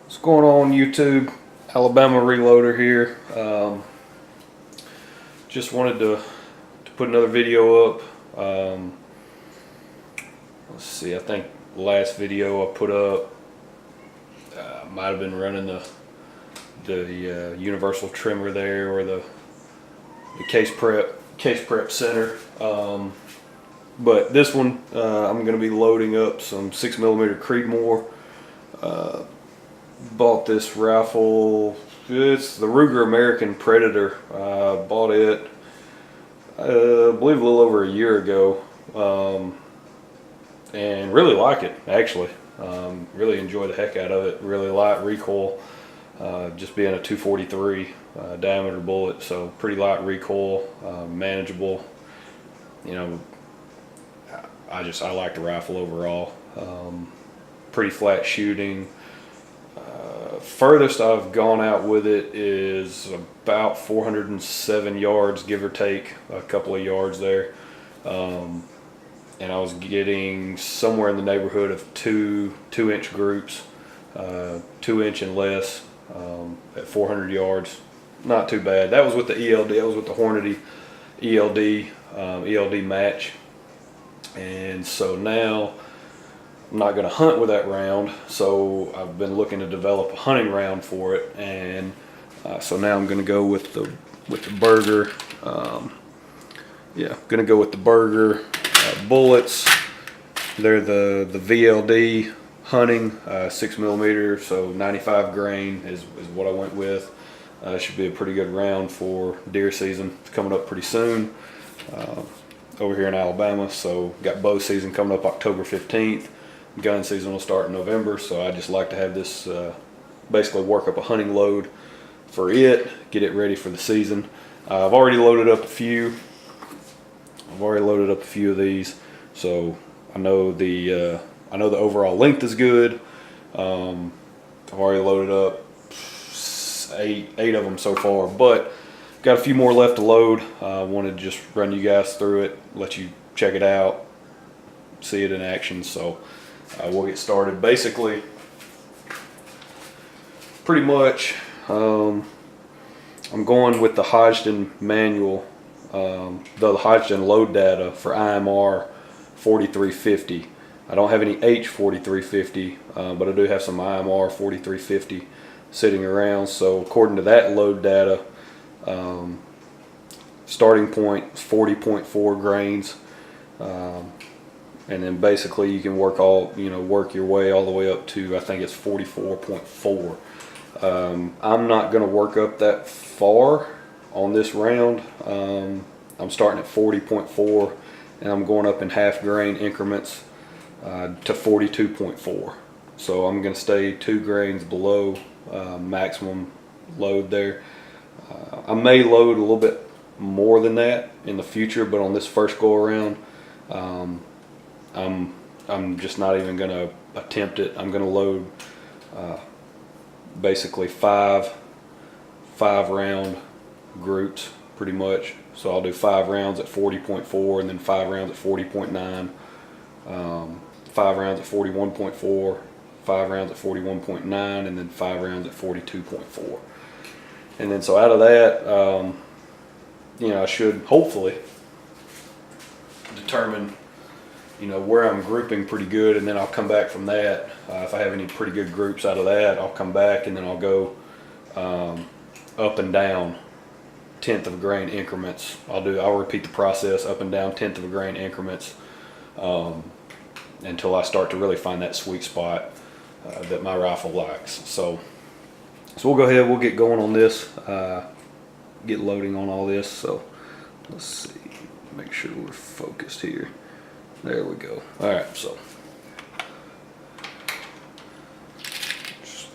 What's going on YouTube? Alabama Reloader here. Just wanted to put another video up. Let's see, I think the last video I put up might have been running the universal trimmer there, or the case prep center. But this one I'm going to be loading up some 6mm Creedmoor. Bought this rifle. It's the Ruger American Predator. Bought it I believe a little over a year ago, and really like it actually. Really enjoy the heck out of it. Really light recoil, just being a 243 diameter bullet, so pretty light recoil, manageable. You know, I like the rifle overall. Pretty flat shooting. Furthest I've gone out with it is about 407 yards, give or take a couple of yards there. And I was getting somewhere in the neighborhood of two inch groups, 2 inch and less, at 400 yards. Not too bad. That was with the ELD. That was with the Hornady ELD Match. And so now I'm not going to hunt with that round, so I've been looking to develop a hunting round for it, and so now I'm going to go with the Berger. Yeah, going to go with the Berger bullets. They're the VLD Hunting 6mm, so 95 grain is what I went with. Should be a pretty good round for deer season. It's coming up pretty soon over here in Alabama. So got bow season coming up October 15th. Gun season will start in November, so I just like to have this basically work up a hunting load for it, get it ready for the season. I've already loaded up a few. Of these, so I know the overall length is good. I've already loaded up eight of them so far, but got a few more left to load. I wanted to just run you guys through it, let you check it out, see it in action. So we'll get started. Basically, pretty much, I'm going with the Hodgdon manual, the Hodgdon load data for IMR 4350. I don't have any H4350, but I do have some IMR 4350 sitting around. So according to that load data, starting point is 40.4 grains. And then basically you can work your way all the way up to, I think it's 44.4. I'm not going to work up that far on this round. I'm starting at 40.4 and I'm going up in half grain increments to 42.4. So I'm going to stay 2 grains below maximum load there. I may load a little bit more than that in the future, but on this first go around, I'm just not even going to attempt it. I'm going to load basically five round groups pretty much. So I'll do 5 rounds at 40.4, and then 5 rounds at 40.9, 5 rounds at 41.4, 5 rounds at 41.9, and then 5 rounds at 42.4. And then so out of that, I should hopefully determine where I'm grouping pretty good, and then I'll come back from that. If I have any pretty good groups out of that, I'll come back and then I'll go up and down 1/10 of a grain increments. I'll repeat the process up and down 1/10 of a grain increments until I start to really find that sweet spot that my rifle likes. So we'll go ahead, we'll get going on this, get loading on all this. So let's see, make sure we're focused here. There we go. Alright, so just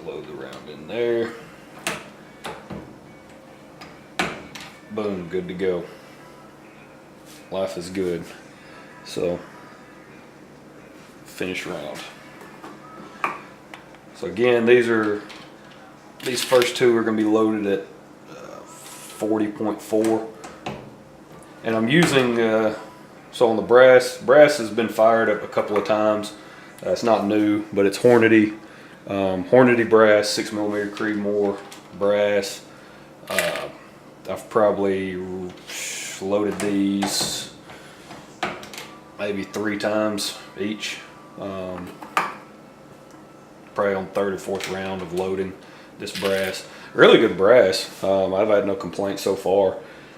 load the round in there. Boom, good to go. Life is good. So, finish round. So again, these first two are going to be loaded at 40.4, and I'm using so on the brass has been fired up a couple of times. It's not new, but it's Hornady Hornady brass, 6mm Creedmoor brass. I've probably loaded these maybe 3 times each. Probably on 3rd or 4th round of loading this brass. Really good brass. I've had no complaints so far.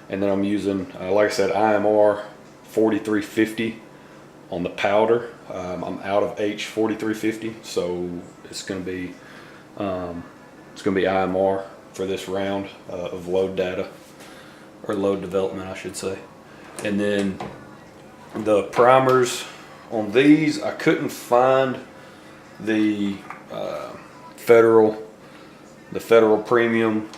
And then I'm using, like I said, IMR 4350 on the powder. I'm out of H 4350, so it's going to be IMR for this round of load data, or load development, I should say. And then the primers on these, I couldn't find the federal premium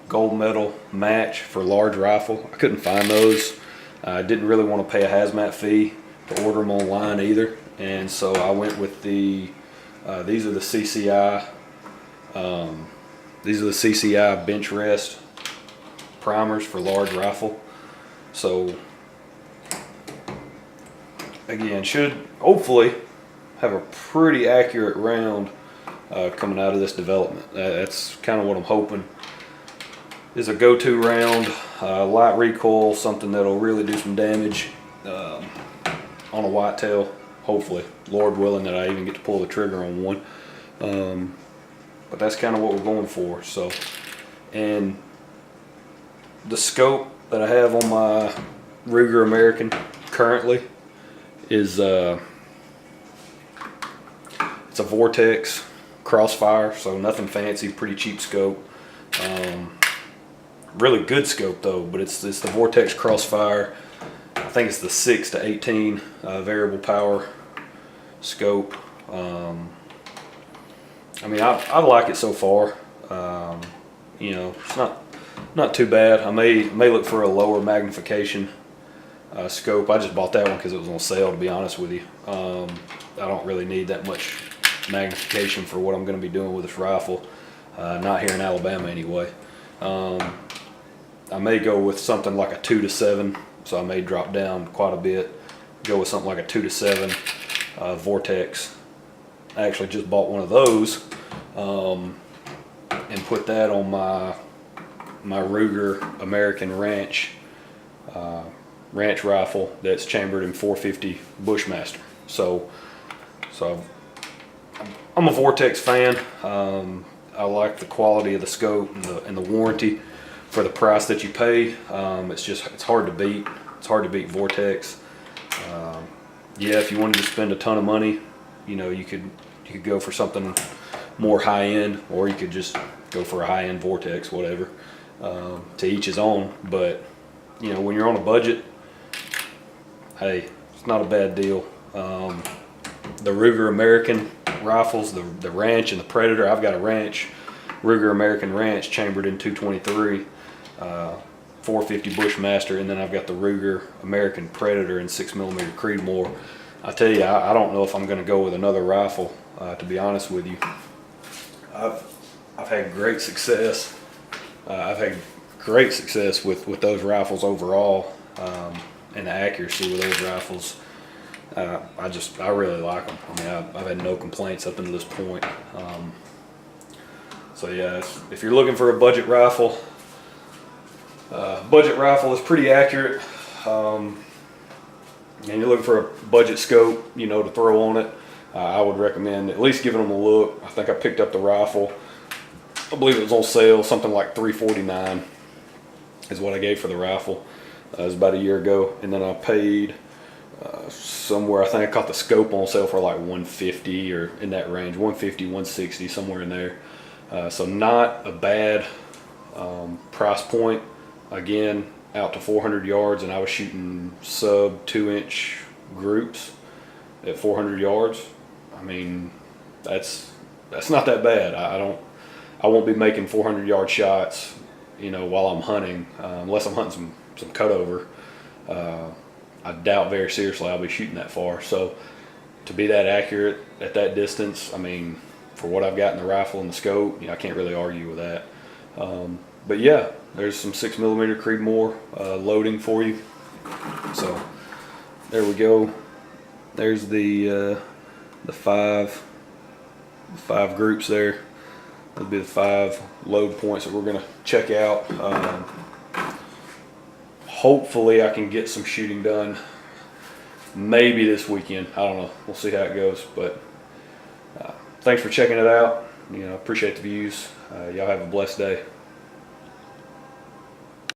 gold medal match for large rifle. I couldn't find those. I didn't really want to pay a hazmat fee to order them online either, and so I went with the these are the CCI bench rest primers for large rifle. So again, should hopefully have a pretty accurate round coming out of this development. That's kind of what I'm hoping. Is a go-to round, light recoil, something that'll really do some damage on a whitetail. Hopefully, Lord willing, that I even get to pull the trigger on one. But that's kind of what we're going for. So, and the scope that I have on my Ruger American currently is it's a Vortex Crossfire, so nothing fancy, pretty cheap scope. Really good scope though, but it's the Vortex Crossfire. I think it's the 6 to 18 variable power scope. I mean, I like it so far. You know, it's not too bad. I may look for a lower magnification scope. I just bought that one because it was on sale, to be honest with you. I don't really need that much magnification for what I'm going to be doing with this rifle. Not here in Alabama anyway. I may go with something like a 2 to 7, so I may drop down quite a bit. Go with something like a 2 to 7 Vortex. I actually just bought one of those and put that on my Ruger American Ranch rifle that's chambered in 450 Bushmaster. So I'm a Vortex fan. I like the quality of the scope and the warranty for the price that you pay. It's hard to beat. It's hard to beat Vortex. Yeah, if you wanted to spend a ton of money, you know, you could go for something more high end, or you could just go for a high end Vortex, whatever. To each his own. But you know, when you're on a budget, hey, it's not a bad deal. The Ruger American rifles, the Ranch and the Predator. I've got a Ranch, Ruger American Ranch, chambered in 223, 450 Bushmaster, and then I've got the Ruger American Predator in 6mm Creedmoor. I tell you, I don't know if I'm going to go with another rifle, to be honest with you. I've had great success. I've had great success with those rifles overall, and the accuracy with those rifles. I really like them. I mean, I've had no complaints up until this point. So yeah, if you're looking for a budget rifle is pretty accurate. And you're looking for a budget scope, you know, to throw on it. I would recommend at least giving them a look. I think I picked up the rifle, I believe it was on sale, something like $349 is what I gave for the rifle. It was about a year ago, and then I paid somewhere, I think I caught the scope on sale for like $150 or in that range, $150, $160, somewhere in there. So not a bad price point. Again, out to 400 yards, and I was shooting sub 2-inch groups at 400 yards. I mean, that's not that bad. I won't be making 400 yard shots, you know, while I'm hunting, unless I'm hunting some cutover. I doubt very seriously I'll be shooting that far. So to be that accurate at that distance, I mean, for what I've got in the rifle and the scope, you know, I can't really argue with that. But yeah, there's some 6mm Creedmoor loading for you. So there we go. There's the 5 5 groups there. That'll be the 5 load points that we're gonna check out. Hopefully I can get some shooting done maybe this weekend. I don't know. We'll see how it goes. But thanks for checking it out. You know, appreciate the views. Y'all have a blessed day.